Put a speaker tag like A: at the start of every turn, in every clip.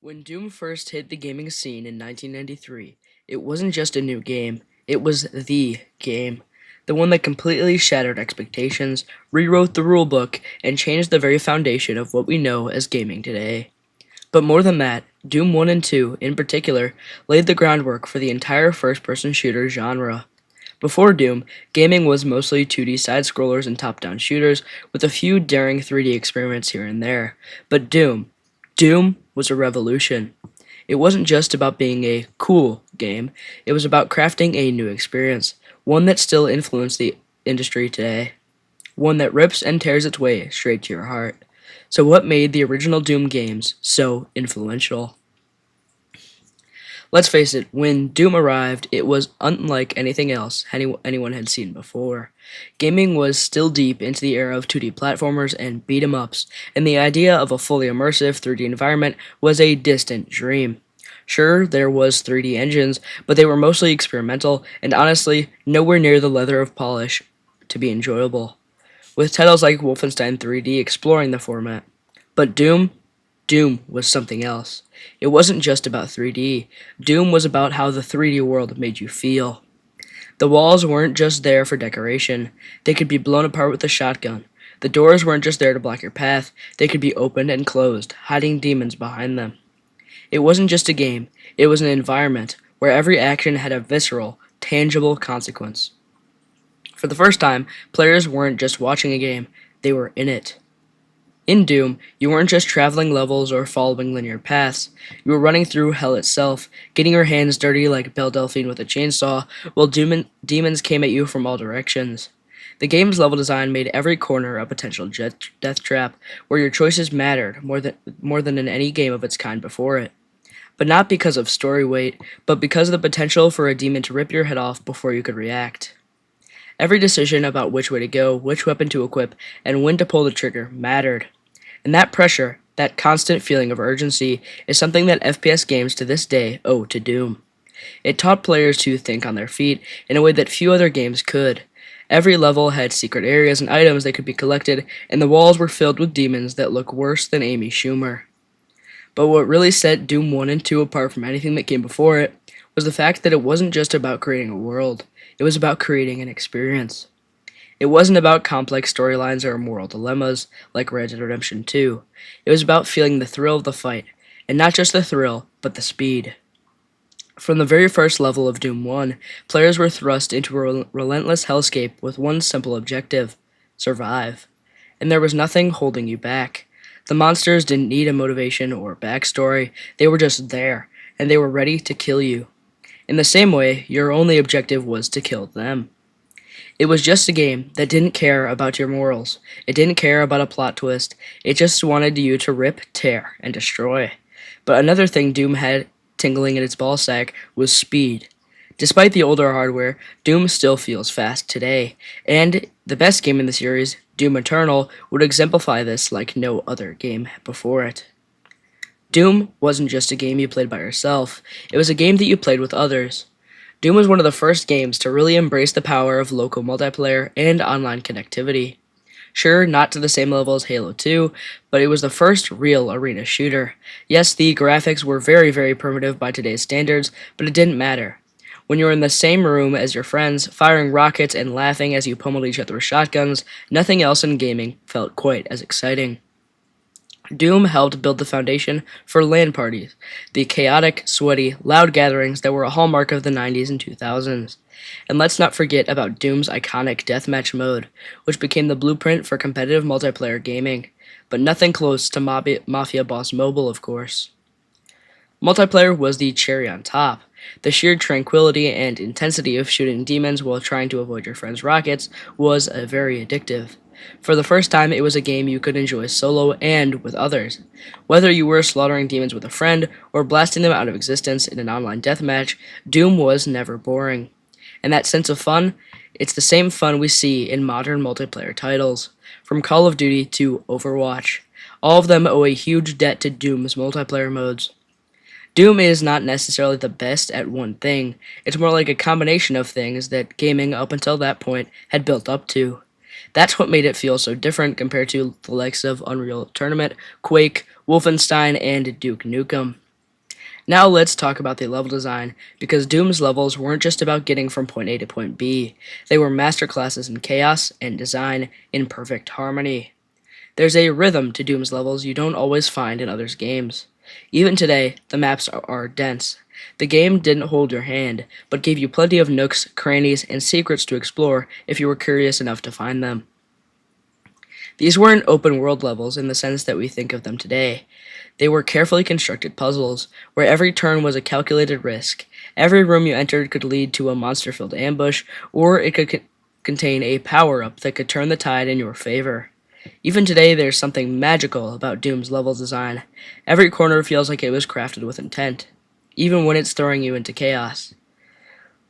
A: When Doom first hit the gaming scene in 1993, it wasn't just a new game, it was the game. The one that completely shattered expectations, rewrote the rulebook, and changed the very foundation of what we know as gaming today. But more than that, Doom 1 and 2, in particular, laid the groundwork for the entire first person shooter genre. Before Doom, gaming was mostly 2D side scrollers and top down shooters, with a few daring 3D experiments here and there. But Doom was a revolution. It wasn't just about being a cool game, it was about crafting a new experience, one that still influenced the industry today, one that rips and tears its way straight to your heart. So, what made the original Doom games so influential? Let's face it, when Doom arrived, it was unlike anything else anyone had seen before. Gaming was still deep into the era of 2D platformers and beat 'em ups, and the idea of a fully immersive 3D environment was a distant dream. Sure, there was 3D engines, but they were mostly experimental and honestly nowhere near the leather of polish to be enjoyable, with titles like Wolfenstein 3D exploring the format. But Doom was something else. It wasn't just about 3D. Doom was about how the 3D world made you feel. The walls weren't just there for decoration, they could be blown apart with a shotgun. The doors weren't just there to block your path, they could be opened and closed, hiding demons behind them. It wasn't just a game, it was an environment where every action had a visceral, tangible consequence. For the first time, players weren't just watching a game, they were in it. In Doom, you weren't just traveling levels or following linear paths. You were running through hell itself, getting your hands dirty like Belle Delphine with a chainsaw, while demons came at you from all directions. The game's level design made every corner a potential death trap, where your choices mattered more than in any game of its kind before it. But not because of story weight, but because of the potential for a demon to rip your head off before you could react. Every decision about which way to go, which weapon to equip, and when to pull the trigger mattered. And that pressure, that constant feeling of urgency, is something that FPS games to this day owe to Doom. It taught players to think on their feet in a way that few other games could. Every level had secret areas and items that could be collected, and the walls were filled with demons that look worse than Amy Schumer. But what really set Doom 1 and 2 apart from anything that came before it was the fact that it wasn't just about creating a world, it was about creating an experience. It wasn't about complex storylines or moral dilemmas like Red Dead Redemption 2. It was about feeling the thrill of the fight, and not just the thrill, but the speed. From the very first level of Doom 1, players were thrust into a relentless hellscape with one simple objective: survive. And there was nothing holding you back. The monsters didn't need a motivation or backstory, they were just there, and they were ready to kill you. In the same way, your only objective was to kill them. It was just a game that didn't care about your morals. It didn't care about a plot twist. It just wanted you to rip, tear, and destroy. But another thing Doom had tingling in its ballsack was speed. Despite the older hardware, Doom still feels fast today, and the best game in the series, Doom Eternal, would exemplify this like no other game before it. Doom wasn't just a game you played by yourself, it was a game that you played with others. Doom was one of the first games to really embrace the power of local multiplayer and online connectivity. Sure, not to the same level as Halo 2, but it was the first real arena shooter. Yes, the graphics were very, very primitive by today's standards, but it didn't matter. When you were in the same room as your friends, firing rockets and laughing as you pummeled each other with shotguns, nothing else in gaming felt quite as exciting. Doom helped build the foundation for LAN parties, the chaotic, sweaty, loud gatherings that were a hallmark of the 90s and 2000s. And let's not forget about Doom's iconic deathmatch mode, which became the blueprint for competitive multiplayer gaming, but nothing close to Mafia Boss Mobile, of course. Multiplayer was the cherry on top. The sheer tranquility and intensity of shooting demons while trying to avoid your friend's rockets was very addictive. For the first time, it was a game you could enjoy solo and with others. Whether you were slaughtering demons with a friend or blasting them out of existence in an online deathmatch, Doom was never boring. And that sense of fun, it's the same fun we see in modern multiplayer titles, from Call of Duty to Overwatch. All of them owe a huge debt to Doom's multiplayer modes. Doom is not necessarily the best at one thing, it's more like a combination of things that gaming up until that point had built up to. That's what made it feel so different compared to the likes of Unreal Tournament, Quake, Wolfenstein, and Duke Nukem. Now let's talk about the level design, because Doom's levels weren't just about getting from point A to point B. They were masterclasses in chaos and design in perfect harmony. There's a rhythm to Doom's levels you don't always find in others' games. Even today, the maps are dense. The game didn't hold your hand, but gave you plenty of nooks, crannies, and secrets to explore if you were curious enough to find them. These weren't open world levels in the sense that we think of them today. They were carefully constructed puzzles, where every turn was a calculated risk. Every room you entered could lead to a monster filled ambush, or it could contain a power up that could turn the tide in your favor. Even today, there's something magical about Doom's level design. Every corner feels like it was crafted with intent, even when it's throwing you into chaos.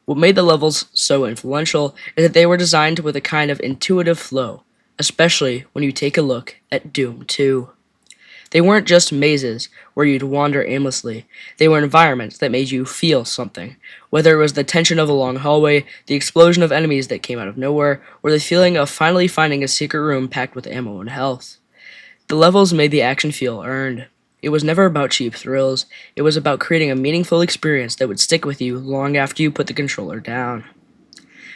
A: What made the levels so influential is that they were designed with a kind of intuitive flow, especially when you take a look at Doom 2. They weren't just mazes where you'd wander aimlessly. They were environments that made you feel something, whether it was the tension of a long hallway, the explosion of enemies that came out of nowhere, or the feeling of finally finding a secret room packed with ammo and health. The levels made the action feel earned. It was never about cheap thrills, it was about creating a meaningful experience that would stick with you long after you put the controller down.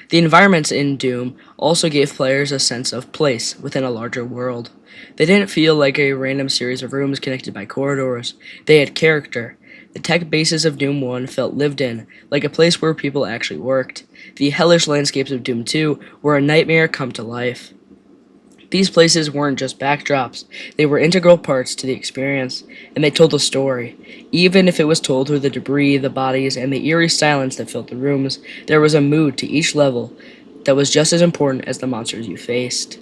A: The environments in Doom also gave players a sense of place within a larger world. They didn't feel like a random series of rooms connected by corridors. They had character. The tech bases of Doom 1 felt lived in, like a place where people actually worked. The hellish landscapes of Doom 2 were a nightmare come to life. These places weren't just backdrops, they were integral parts to the experience, and they told a story. Even if it was told through the debris, the bodies, and the eerie silence that filled the rooms, there was a mood to each level that was just as important as the monsters you faced.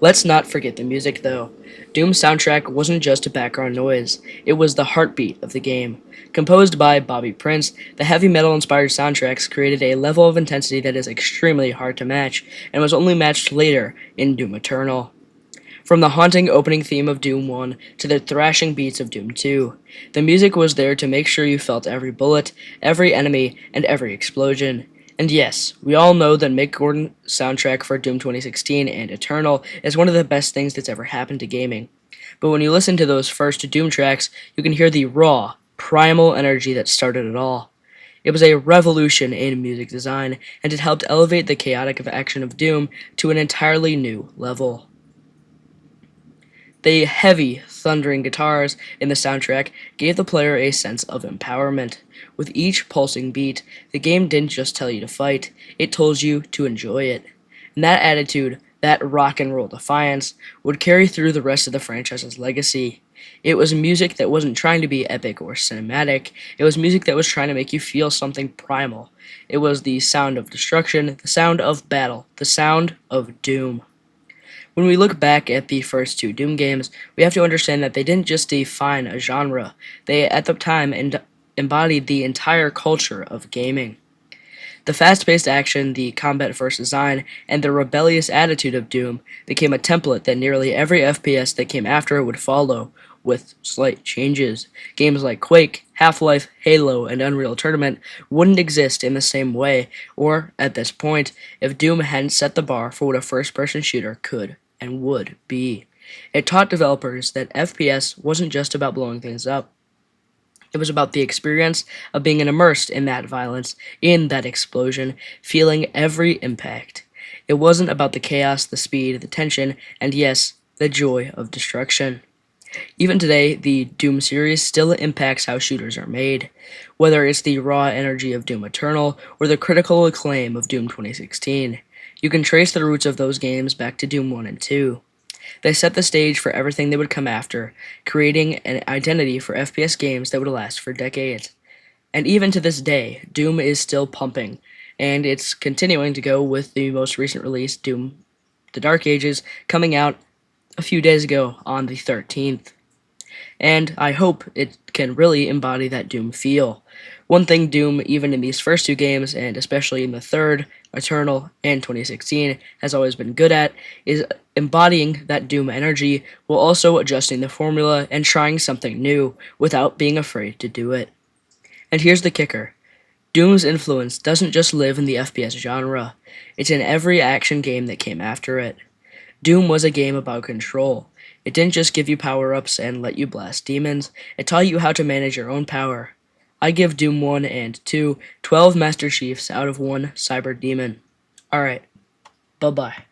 A: Let's not forget the music, though. Doom's soundtrack wasn't just a background noise, it was the heartbeat of the game. Composed by Bobby Prince, the heavy metal inspired soundtracks created a level of intensity that is extremely hard to match, and was only matched later in Doom Eternal. From the haunting opening theme of Doom 1 to the thrashing beats of Doom 2, the music was there to make sure you felt every bullet, every enemy, and every explosion. And yes, we all know that Mick Gordon's soundtrack for Doom 2016 and Eternal is one of the best things that's ever happened to gaming. But when you listen to those first Doom tracks, you can hear the raw, primal energy that started it all. It was a revolution in music design, and it helped elevate the chaotic action of Doom to an entirely new level. The heavy, thundering guitars in the soundtrack gave the player a sense of empowerment. With each pulsing beat, the game didn't just tell you to fight, it told you to enjoy it. And that attitude, that rock and roll defiance, would carry through the rest of the franchise's legacy. It was music that wasn't trying to be epic or cinematic, it was music that was trying to make you feel something primal. It was the sound of destruction, the sound of battle, the sound of doom. When we look back at the first two Doom games, we have to understand that they didn't just define a genre, they at the time embodied the entire culture of gaming. The fast paced action, the combat first design, and the rebellious attitude of Doom became a template that nearly every FPS that came after it would follow, with slight changes. Games like Quake, Half Life, Halo, and Unreal Tournament wouldn't exist in the same way, or, at this point, if Doom hadn't set the bar for what a first person shooter could and would be. It taught developers that FPS wasn't just about blowing things up. It was about the experience of being immersed in that violence, in that explosion, feeling every impact. It wasn't about the chaos, the speed, the tension, and yes, the joy of destruction. Even today, the Doom series still impacts how shooters are made, whether it's the raw energy of Doom Eternal or the critical acclaim of Doom 2016. You can trace the roots of those games back to Doom 1 and 2. They set the stage for everything that would come after, creating an identity for FPS games that would last for decades. And even to this day, Doom is still pumping, and it's continuing to go with the most recent release, Doom The Dark Ages, coming out a few days ago on the 13th. And I hope it can really embody that Doom feel. One thing Doom, even in these first two games, and especially in the third, Eternal, and 2016, has always been good at, is embodying that Doom energy while also adjusting the formula and trying something new without being afraid to do it. And here's the kicker. Doom's influence doesn't just live in the FPS genre, it's in every action game that came after it. Doom was a game about control. It didn't just give you power ups and let you blast demons, it taught you how to manage your own power. I give Doom 1 and 2 12 Master Chiefs out of 1 Cyber Demon. Alright, bye bye.